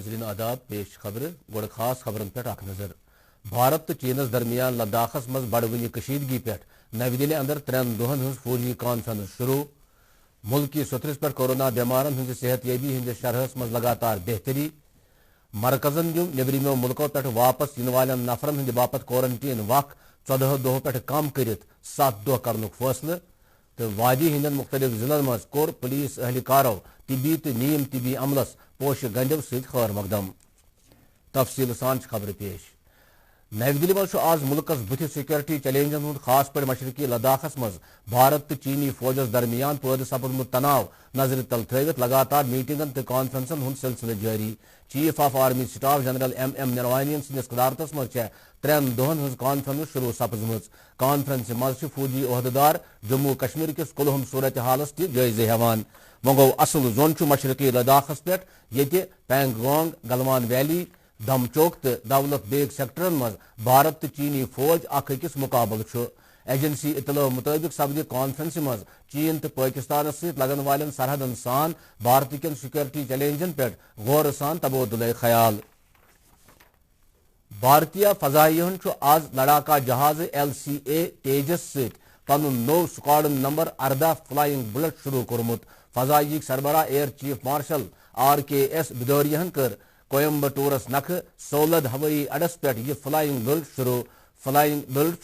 नाजरीन आदाब पेश खबर गोड़ खास खबरन पे अख नजर भारत तो चीनस दरमियान लद्दाखस मज बड़वनी कशीदगी पे नवी दिल्ली अंदर 3 दोहन हज फौजी कॉन्फ्रेंस शुरू मुल्की सुथरस पे कोरोना बीमारन हज सेहत याबी हंदिस शरहस मज लगातार बेहतरी मरकजन दिव नेबरिमो मुल्कों पे वापस इन वाले नफरन हंद बापत क्वारंटीन वक 14 दोह पे कम कर 7 दोह कर फैसले तो वादी हिंदन मुख्तलिफ जिलन मज कोर पुलिस अहलकारों तिबी तो नीम तिबी अमलस पोश गंजव सत खैर मकदम तफसील सान खबर पेश नवी दिल्ली मज आज मुल्कस बुथ सिक्योरिटी चैलेंजन हूं खास पे मशरकी लद्दाखस मज भारत तो चीनी फौजस दरमियान पैद सपदमुत तनाव नजर तल थवित लगातार मीटिंगन तो कॉन्फ्रेंसन हूं सिलसिले जारी chief of army staff general M नरवानियन सदिस कदारतस मज 3 दोहन हज कॉन्फ्रेंस शुरू सपजम कॉन्फ्रेंस मज फौजी अहदेदार जम्मू कश्मीर किस कुलहम सूरत हालस तह जायजे हेवान वो गो असल जोन मशरकी लद्दाखस पे ये पैंगोंग गलवान वैली दमचौक तो दौलत बेग सेक्टरन मज भारत तो चीनी फौज अकिस मुकाबल एजेंसी इतला मुताबिक सपद कॉन्फ्रेंस मज चीन तो पाकिस्तान सत लगन वाले सरहदन सान भारत कन सिक्योरिटी चैलेंजन पे गौर सान तबोदुल ख्याल भारतीय फजाइयन आज लड़ाका जहाज LCA तेजस सत पन नो स्क्वाड नंबर 18 फ्लाइंग बुलेट शुरू कोर्मुत फजाइक सरबरा एयर चीफ मार्शल RKS बिदौरियन कर कोयम्बटूरस नख सोलद हवाई अड्डस पे यह फ्लाइंग बुलेट शुरू फ्लाइंग बुलेट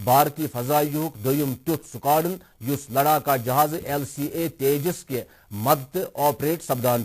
भारतीय फजाइयुक दोयम तुथ स्क्वाडन युस लड़ाका जहाज LCA तेजस के मद ऑपरेट सपदान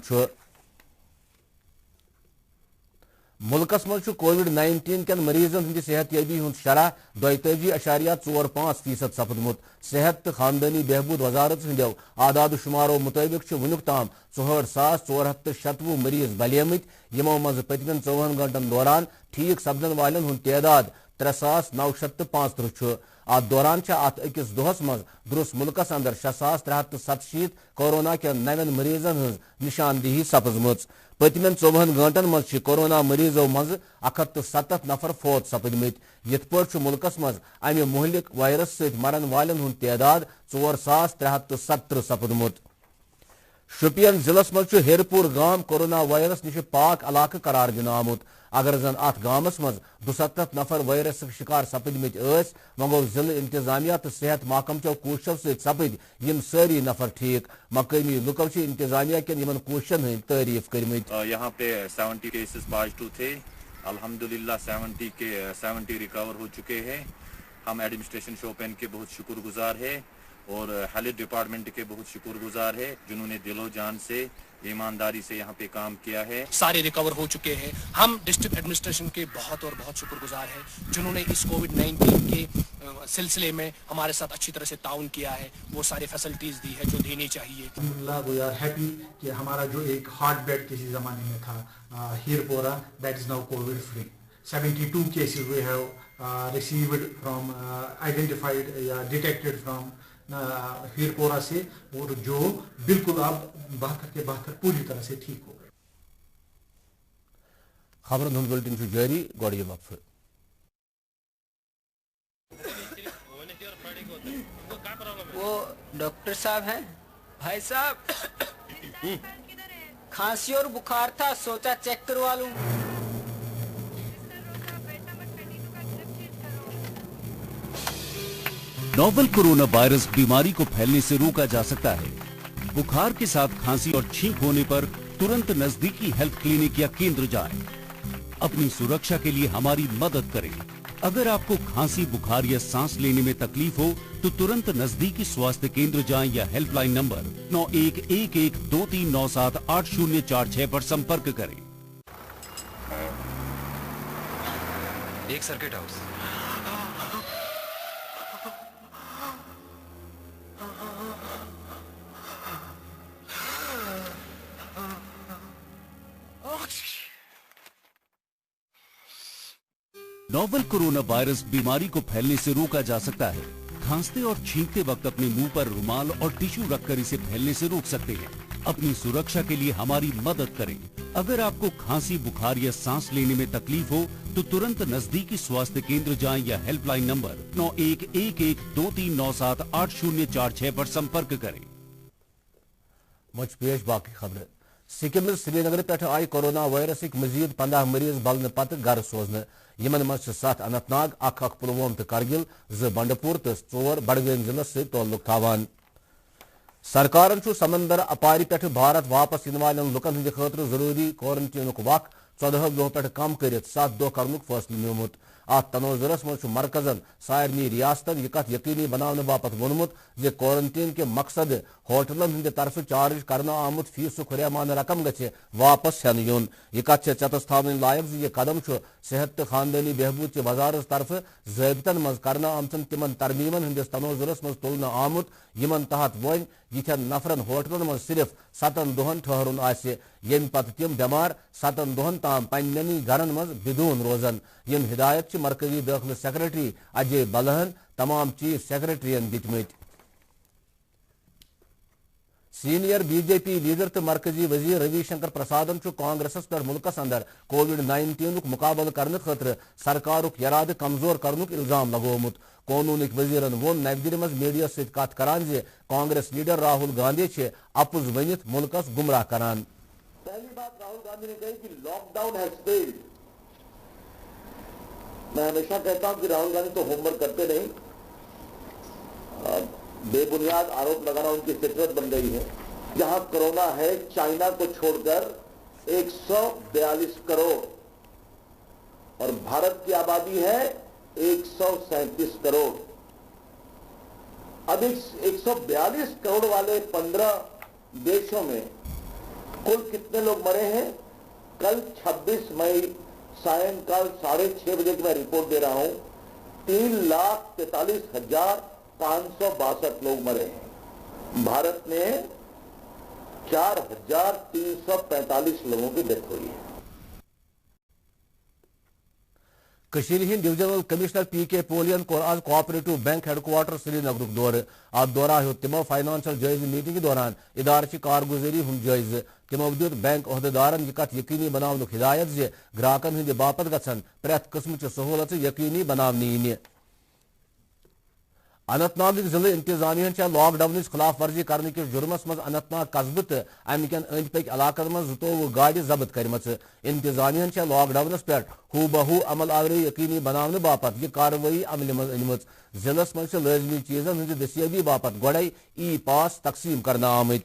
मुल्कस मज कोविड-19 कन मरीजन हंद सेहत याबी हूं शरह 42.45% सपदमुत सेहत तो खानदानी बहबूद वजारत हंदो आदाद शुमारों मुताबिक वनुक ताम 64,496 मरीज बलियमित यमो मज पतमन 24 घंटन दौरान ठीक सपदन वालन हूं तदाद 3,935 अत दौरान अत अकिस दोहस मज दुरुस मुल्कस अंदर 6,367 कोरोना के नवन मरीजन हज निशानदेही सपजम पतमन 24 घंटन मज कोरोना मरीजों मज 107 नफर फौत सपदमित यथ पे मुल्कस मज अमि मुहलिक वायरस सत मरन वालन हूं तदाद 4,370 सपदमुत शुपियन जिलस मज हेरपुर गाम कोरोना वायरस निश पाक इलाक करार दिन आमुत अगर जन अत गामस मज 72 नफर वायरस शिकार सपदमित वो गो जिले इंतजामिया तो सेहत महकम चो कोशो सपद यम सारी नफर ठीक मकामी लुको इंतजामिया के इन कोशन हंद तारीफ करमित यहाँ पे 70 केसेस पॉजिटिव थे अल्हम्दुलिल्लाह 70 रिकवर हो चुके हैं। हम एडमिनिस्ट्रेशन शोपियन के बहुत शुक्रगुजार है और हेल्थ डिपार्टमेंट के बहुत शुक्रगुजार है जिन्होंने दिलो जान से ईमानदारी से यहाँ पे काम किया है। सारे रिकवर हो चुके हैं। हम डिस्ट्रिक्ट एडमिनिस्ट्रेशन के बहुत और बहुत शुक्रगुजार हैं जिन्होंने इस कोविड-19 के सिलसिले में हमारे साथ अच्छी तरह से ताउन किया है, वो सारी फैसिलिटीज दी है जो देनी चाहिए। वी आर हैप्पी कि हमारा जो एक हार्ट बेड किसी जमाने में था Heerpora that is now covid free. 72 cases we have received from identified या डिटेक्टेड फ्रॉम हीरपोरा से और जो बिल्कुल अब 72 के 72 पूरी तरह से ठीक हो गए। खबर बुलेटिन जारी गौड़िया वक्फ वो डॉक्टर साहब हैं भाई साहब खांसी और बुखार था सोचा चेक करवा लूं। नोवल कोरोना वायरस बीमारी को फैलने से रोका जा सकता है। बुखार के साथ खांसी और छींक होने पर तुरंत नजदीकी हेल्थ क्लिनिक या केंद्र जाएं। अपनी सुरक्षा के लिए हमारी मदद करें। अगर आपको खांसी बुखार या सांस लेने में तकलीफ हो तो तुरंत नजदीकी स्वास्थ्य केंद्र जाएं या हेल्पलाइन नंबर 911123978046 पर संपर्क करें। एक circuit house novel corona virus बीमारी को फैलने से रोका जा सकता है। खांसते और छींकते वक्त अपने मुंह पर रुमाल और टिश्यू रखकर इसे फैलने से रोक सकते हैं। अपनी सुरक्षा के लिए हमारी मदद करें। अगर आपको खांसी बुखार या सांस लेने में तकलीफ हो तो तुरंत नजदीकी स्वास्थ्य केंद्र जाएं या हेल्पलाइन नंबर 911123978046 पर संपर्क करें। मुझ पेश बाकी खबर सिक्किम श्रीनगर पे आई कोरोना वायरस मजीद 15 मरीज बलने पत घर सोजन यमन मज 7 अनंतनाग 1 पुलवाम तो करगिल 2 बंडपुर तो 4 बडगाम जिलस से ताल्लुक थावान। सरकारन समंदर अपारी पे भारत वापस इन वाले लुकन हंद खतर जरूरी क्वारंटीन वक्त 14 दो पे कम कर 7 दो कर फैसले निमुत। अत तनोजरस मज मरकजन सारनी रियासतन यह कत यकीनी बनाने बापत वोनमुत जे क्वारंटीन के मकसद होटलन हंद तरफ चार्ज करना आमुत फीस हुरियामान रकम गि वापस हेन यून। यह कत चतस थावन लायक यह कदम सेहत तो खानदानी बहबूद के वजारत तरफ ज़ाबितन मज करना आमचन तिमन तरमीमन हंदिस तनोजरस मज तुलन आमुत यमन तहत वन यिथन नफरन होटलन मज सिर्फ 7 दोहन ठहरुन यम पत तिम बेमार 7 दोहन ताम पन्नी घरन मज बिदून रोजन। यम हिदायत मरकजी दाखिल सेक्रेटरी अजय बलहन तमाम चीफ सेक्रेटरियन दितमत। सीनियर बीजेपी लीडर तो मरकजी वजीर रविशंकर प्रसादन कांग्रेसस पे मुल्कस अंदर कोविड-19 मुकाबल करने खतर सरकार इराद कमजोर करनुक इल्जाम लगोमुत। कानून वजीरन वोन नव दिल्ली मज मीडिया सत कत करान जे कांग्रेस लीडर राहुल गांधी अपुज वनित मुल्कस गुमराह करान। पहली बात राहुल गांधी ने कही कि लॉकडाउन हैज फेल्ड। मैं हमेशा कहता हूं कि राहुल गांधी तो होमवर्क करते नहीं, बेबुनियाद आरोप लगाना उनकी फितरत बन गई है। जहां कोरोना है चाइना को छोड़कर 142 करोड़ और भारत की आबादी है 137 करोड़। अब इस 142 करोड़ वाले 15 देशों में कुल कितने लोग मरे हैं? कल 26 मई सायंकाल 6:30 बजे की मैं रिपोर्ट दे रहा हूं, 3,43,562 लोग मरे हैं। भारत में 4,345 लोगों की डेथ हुई है। कशीर हिंद डिविजनल कमिश्नर पी.के. पोलियन कोर आज कोऑपरेटिव बैंक हेडक्वार्टर श्रीनगर दौर। अत दौरान हो तिमो फाइनेंशियल जायज मीटिंग दौरान इदार की कारगुजारी हूं जायज। तिमो दित बैंक अहदेदारन यह कत यकीनी बनाव हिदायत जे ग्राहकन हंद बापत गन प्रेथ किस्म सहूलत यकीनी बनाने इन। अनंतनाग जिले इंतजामिया लॉकडाउन खिलाफ वर्जी करने किस जुर्मस मज अनंतनाग कस्बे तो अमिकन अंद पक इलाकन मज 22 गाड़ि जब्त करम। इंतजामिया लॉकडाउनस पे हू बहू अमल आवरी यकीनी बनाने बापत यह कार्रवाई अमल मज अनम। जिलस मज लाजमी चीजन हंद दस्याबी बापत गोड़े ई पास तकसीम करना आमत।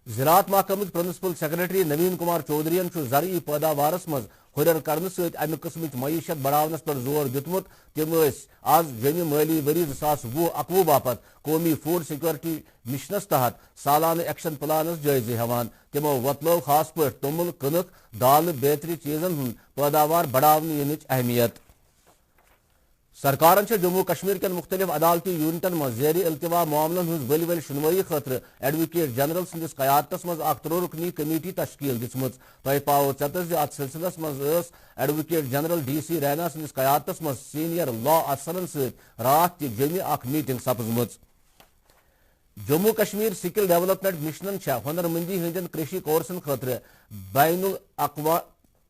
ज़राअत महकमक प्रिंसिपल सेक्रेटरी नवीन कुमार चौधरीन ज़रई पैदावारस मज हुरर करने सत अमि किस्म मईशत बढ़ावनस पर जोर दितमुत। तिम आज जमी माली वरी 2020-21 बापत कौमी फूड सिक्योरिटी मिशनस तहत सालाना एक्शन प्लानस जायजे हवान। तिमो वतलो खास पे तोमुल कनक दाल बेहतरी चीजन हूं पैदावार बढ़ाने यिनच अहमियत। सरकार जम्मू कश्मीर के मुख्तलिफ अदालती यूनिटन मज ज़ेर इल्तिवा मामलन हज बल वल शुनवाई खतर एडवोकेट जनरल सदिस क़यादतस मज 3 रुकनी कमेटी तश्कील दिसमत। तह पाओ चतस अत सिलसिलस मज एडवोकेट जनरल DC रैना सदिस क़यादतस मज सीनियर लॉ अफसरन सत रात जमी मीटिंग सपजम। जम्मू कश्मीर स्किल डेवलपमेंट मिशनन हुनरमंदी हंदन कृषि कोर्सन खतर बैनुल अक़वा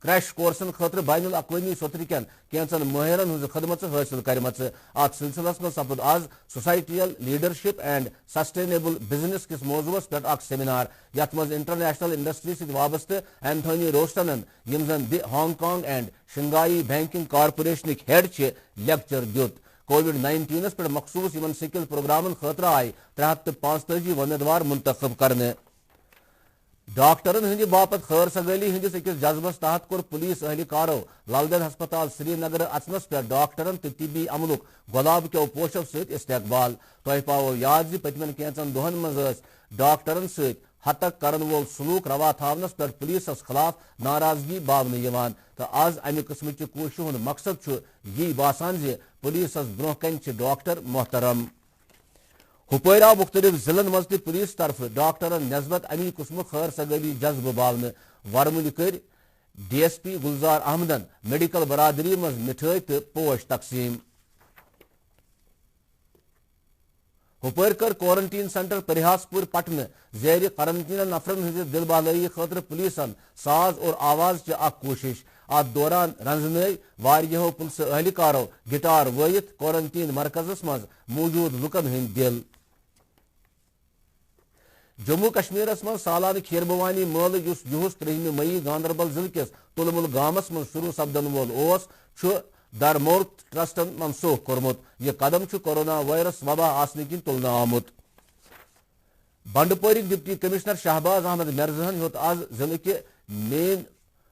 क्रैश कोर्सन खतर बैनुल अक़वामी सतह कन कैंचन माहिरन हज खदमत हासिल करम। अत सिलसिलस मज सपद आज societal leadership and sustainable business किस मौजूस पे सेमिनार यथ मज इंटरनेशनल इंडस्ट्री सत वाबस्त एंथोनी रोस्टन यम जन the Hong Kong and Shanghai banking corporation head lecture दित। कोविड-19 पे मखसूस इन स्किल प्रोग्रामन खतर आय 345 उम्मीदवार मुंतखब करने। डॉक्टरन हंद बापत खैर सगाली हंदिस अकिस जज्बस तहत कोर पुलिस एहलकारो लालगंज अस्पताल श्रीनगर अचनस पे डॉक्टरन तो तिबी अमलुक गुलाब के पोशो सत इस्तकबाल। तह पाओ याद पतमन कैंचन दोहन मज डॉक्टरन सत हतक करन वोल सलूक रवा थावनस पे पुलिस खिलाफ नाराजगी बावने यवान। तो आज अमि किस्म कोशिश हुंद मकसद यही बासान जे पुलिस ब्रोह कन डॉक्टर मोहतरम। हुपैर आव मुख्तलिफ जिलन मज पुलिस तरफ डॉक्टरन नस्बत अमी किस्म खैर सगाली जज्ब बावने। वरमुल कर DSP गुलजार अहमदन मेडिकल बरादरी मज मिठाई तो पोश तकसीम। हुपैर कर क्वारंटीन सेंटर परिहासपुर पटन ज़ेर क्वारंटीन नफरन हज दिल बहलाई खतर पुलिसन साज और आवाज कोशिश। अत दौरान रंजन वारियों पुलिस एहलकारों गिटार वयत क्वारंटीन मरकजस मज मौजूद लुकन हंद दिल। जम्मू कश्मीर मं सालाना खीर भवानी मेल युस 3 मई गांदरबल जिले किस तुलमुल गामस मं शुरू सपदन वोल दरमोर्त ट्रस्टन मनसूख कोर्मुत। यह कदम कोरोना वायरस वबा आसने किन तुलना आमुत। बंडपोरिक डिप्टी कमिश्नर शहबाज अहमद मिर्जहन हेत आज जिले के मेन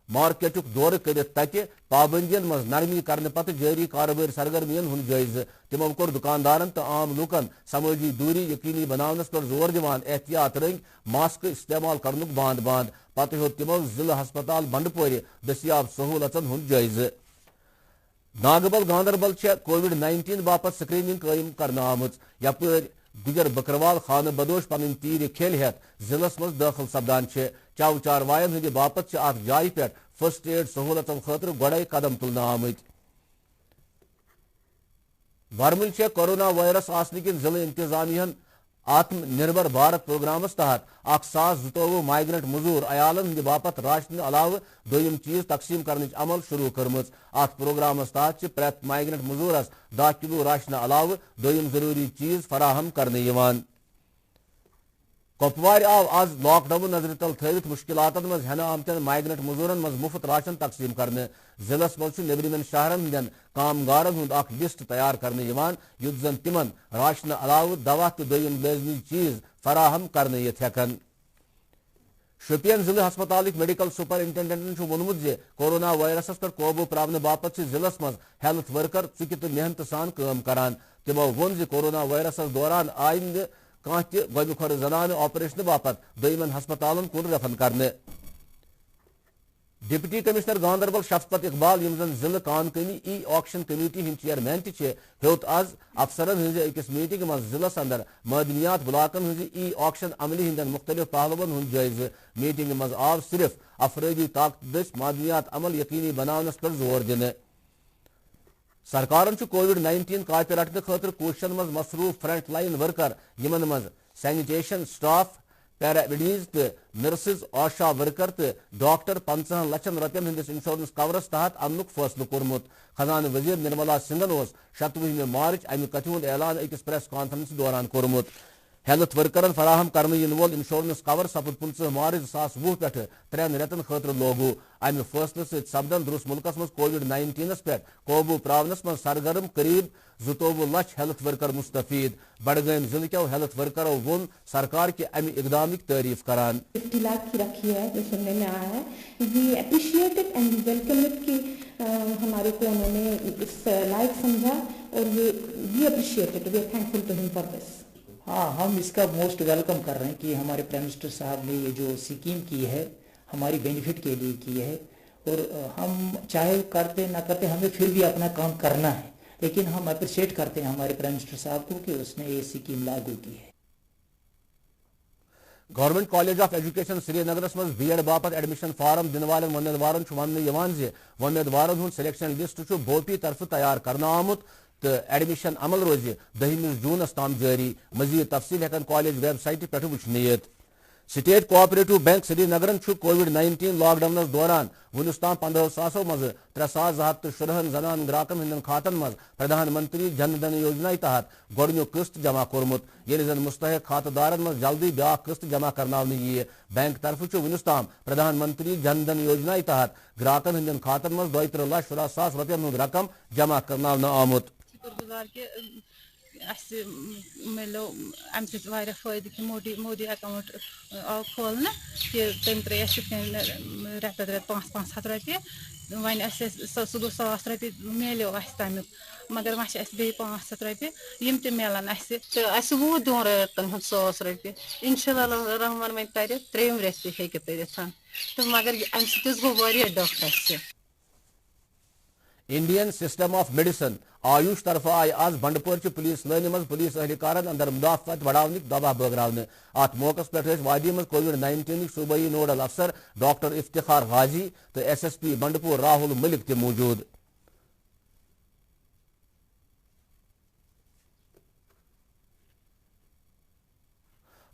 मार्केटुक दौर कर पाबंदियन मज नरमी करने पत जारी कारोबारी सरगर्मियन हुन जायज। तिमो कोर दुकानदारन तो आम लूकन समाजी दूरी यकीनी बनावनस पर जोर दिवान एहतियात रंग मास्क इस्तेमाल करनुक बांद पत हेत तिमो जिला हस्पताल बंडपोर दस्याब सहूलतन हुन जायज। नागबल गांदरबल कोविड-19 बापत स्क्रीनिंग कायम करना आमत। यपर गुजर बकरवाल खान बदोश पन तीर खेल हेत जिलस मज दाखिल सपदान चव चारवायन हंद बापत अत जाय पे फर्स्ट एड सहूलतन खतर गोड़े कदम तुलना आमत। वर्मुल कोरोना वायरस आसने किन जिले इंतजामिया आत्मनिर्भर भारत प्रोग्रामस तहत 1022 माइग्रेंट मजूर अयालन हंद बापत राशन अलाव दोयम चीज तकसीम करने अमल शुरू कर्मच। अत प्रोग्रामस तहत प्रत माइग्रेंट मजूरस 10 किलो राशन अलाव दोयम जरूरी चीज फराहम करने यवान। कुपवार आव आज लॉकडाउन नजर तल थवित मुश्किलातन मज हेना आमतन माइग्रेंट मजूरन मज मुफ्त राशन तकसीम करने। जिलस मज नेबरिमन शहरन हंदन कामगारन हुंद अख लिस्ट तैयार करने यवान युत जन तिमन राशन अलाव दवा तो दोयम लाजमी चीज फराहम करने यथ हेकन। शोपियान जिला हस्पताल मेडिकल सुपरिंटेंडेंट वोनमुत जे कोरोना वायरस पर काबू प्रावने बापत जिलस मज हेल्थ वर्कर चुकि तो मेहनत सान काम करान। तिमो वोन जे कोरोना वायरस दौरान आइंद कह गोमुखर जनान ऑपरेशन बापत दोयमन हस्पतालन कुन रेफर करने। डिप्टी कमिश्नर गांदरबल शफकत इकबाल यम जन जिला कानकनी ई ऑक्शन कमेटी हिंद चेयरमैन हेत आज अफसरन हज अकिस मीटिंग मज जिलस अंदर मदनियात ब्लाकन हज ई ऑक्शन अमली हंदन मुख्तलिफ पहलुवन हुंद जायज। मीटिंग मज आव सिर्फ अफरादी ताकत दस मदनियात अमल यकीनी बनावनस पर जोर दिन। सरकारन कोविड-19 कायपे रटने खतर कोशिशन मज मसरूफ फ्रंट लाइन वर्कर यमन मज सैनिटेशन स्टाफ पैरामेडिक्स तो नर्सेज आशा वर्कर तो डॉक्टर 15 लक्षन रपयन हंदिस इंश्योरेंस कवरस तहत अन्नुक फैसला कोरमुत। खजाना वजीर निर्मला सिंघन 27 मार्च अमि कथ ऐलान अकिस प्रेस कॉन्फ्रेंस दौरान कोरमुत। हेल्थ वर्करन फराहम करने इन वोल इंश्योरेंस कवर सपद 15 मार्च 2020 पे 3 रेतन खतर लोगू। अमि फैसले सपदन दुरुस मुल्कस मज कोविड-19 पे काबू प्रावनस मज सरगर्म करीब 22 लाख हेल्थ वर्कर मुस्तफीद। बड़गाम जिले के हेल्थ वर्करों वोन सरकार के अमि इकदाम की तारीफ करान। 50 लाख की रखी है जो सुनने में आया है। We appreciated and we welcome it कि हमारे को उन्होंने इस लायक समझा और we appreciated, we are thankful to him for this. हाँ, हम इसका मोस्ट वेलकम कर रहे हैं कि हमारे प्राइम मिनिस्टर साहब ने ये जो स्कीम की है हमारी बेनिफिट के लिए की है। और हम चाहे करते ना करते हमें फिर भी अपना काम करना है, लेकिन हम अप्रिशिएट करते हैं हमारे प्राइम मिनिस्टर साहब को कि उसने ये स्कीम लागू की है। Government college of education Srinagar मज बीएड बापत एडमिशन फार्म दिन वाले उम्मीदवार वन उम्मीदवार हूं सिलेक्शन लिस्ट बोपी तरफ तैयार करना आमुत तो एडमिशन अमल रोज 10 जून ताम जारी। मजीद तफसील हेकन कॉलेज वेबसाइट पे वुचन। स्टेट कोऑपरेटिव बैंक श्रीनगर कोविड-19 लॉकडाउन दौरान वनुस ताम 15,000 मज 3,217 जनान ग्राहकन हंदन खातन मज प्रधानमंत्री जन धन योजना तहत गोडन्युक किस्त जमा कोरमुत। ये जन मुस्तहिक खातदारन मज जल्दी ब्या किस्त जमा करनावन यी। बैंक तरफ वनुस ताम प्रधानमंत्री जन धन योजना तहत ग्राहकन हंदन खातन मज 23,17,000 रुपयन हंद रकम जमा करनावन आमुत। मिलो अम फायदे कि मोदी अकाउंट आव खोलने कि तम त्रे रेत रेत 500 रुपये वन सह गो 100 रुपये मिलो तमिक मगर वह बे 500 रुपये यम त मिलान वो दोन रेतन 100 रुपये इंशाल्लाह रहमान वन तर 3 रेत हे तो मगर अम सो गो doctor. Indian system of medicine AYUSH तरफ आय आज बंडपोर पुलिस लाइन मज पुलिस अहलकारन अंदर मुदाफत बढ़ाने दबा बगरावने। अत मौके पे वादी मज कोविड-19 सूबाई नोडल अफसर डॉक्टर इफ्तिखार गाजी तो SSP बंडपोर राहुल मलिक ते मौजूद।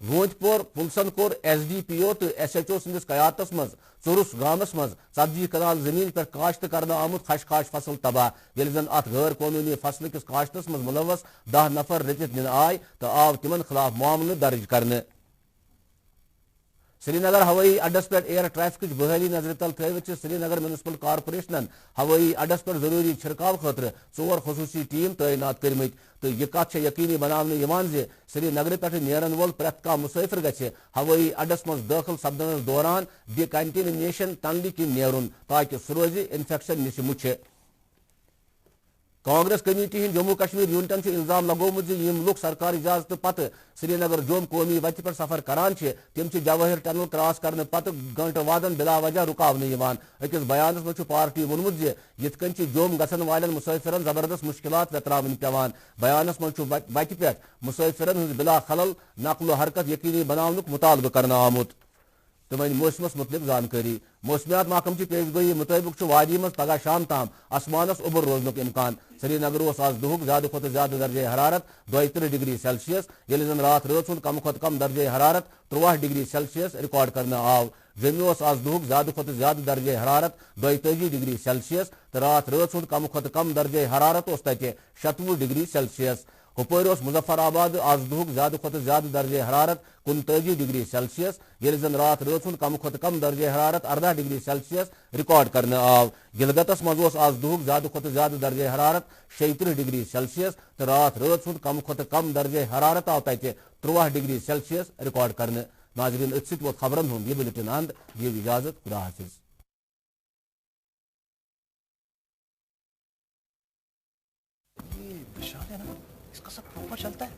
वोजपुर पुलिसन कोर SDPO तो SHO सदिस कयातस मज चुरुस गामस मज 70 कनाल जमीन पर काश्त करना आमुत खशखाश फसल तबाह। ये जन अत गैर कानूनी फसल किस काश्तस मज मुलवस 10 नफर रचित निन आय तो आव तिमन खिलाफ मामले दर्ज करने। श्रीनगर हवाई अड्डस पे एयर ट्रैफिक बहाली नजर तल थवित श्रीनगर म्यूनिसिपल कॉर्पोरेशन हवाई अड्डस पे जरूरी छिड़काव खतर 4 खसूसी टीम तैनात करमित तो यह कत यकीनी बनाने श्रीनगर पे नेरन वोल प्रेत का मुसाफिर गि हवाई अड्डस मज दाखिल सपदनस दौरान बे कंटेमिनेशन तनली कि नेरुन ताकि सह रोज इन्फेक्शन निश मुछ कांग्रेस कमेटी हिंद जम्मू कश्मीर यूनिटन इल्जाम लगोमुत यम लुक सरकार इजाजत पत श्रीनगर जोम कौमी वत पर सफर करान तिम जवाहर टनल क्रॉस करने पत घंटे वादन बिला वजह रुकावन अकिस बयान मज पार्टी वोनमुत यथ कन जोम गसन वाले मुसाफिरन जबरदस्त मुश्किलात वेत्रावन पेवान बयानस मज वत पे मुसाफिरन हज बिला खलल नकलो हरकत यकीनी बनावनुक मुतालबा करना आमुत तमन मौसमस मुतलिक जानकारी मौसमियात महकम की पेशगोई मुताबिक वादी मज पगह शाम ताम आसमानस उबर रोजनुक इम्कान श्रीनगर आज दुहुक ज्यादा खुद ज्यादा दर्जे हरारत 32 डिग्री सेल्सियस ये जन रात रोज कम खुद कम दर्जे हरारत 53 डिग्री सेल्सियस रिकॉर्ड करना आव जम्मू आज दुहुक ज्यादा खुद ज्यादा दर्जे हरारत 42 डिग्री सेल्सियस तो रात रोज कम खुद कम दर्जे हरारत तक 27 डिग्री सेल्सियस हुपर मुजफ्फराबाद आज दुहुक ज्यादा खुद ज्यादा दर्जे हरारत 29 डिग्री सेल्सियस ये जन रात रोज कम खुद कम दर्जे हरारत 18 डिग्री सेल्सियस रिकॉर्ड करने आव गिलगतस मज आज दुहुक ज्यादा खुद ज्यादा दर्जे हरारत 36 डिग्री सेल्सियस तो रात रोज कम खुद कम दर्जे हरारत आव तक 53 डिग्री सेल्सियस रिकॉर्ड करने नाज़रीन इस वो खबरन हूँ ये बुलेटिन अंत ये इजाजत खुदा हाफिज। ये विशाल है ना, इसका सब प्रॉपर चलता है।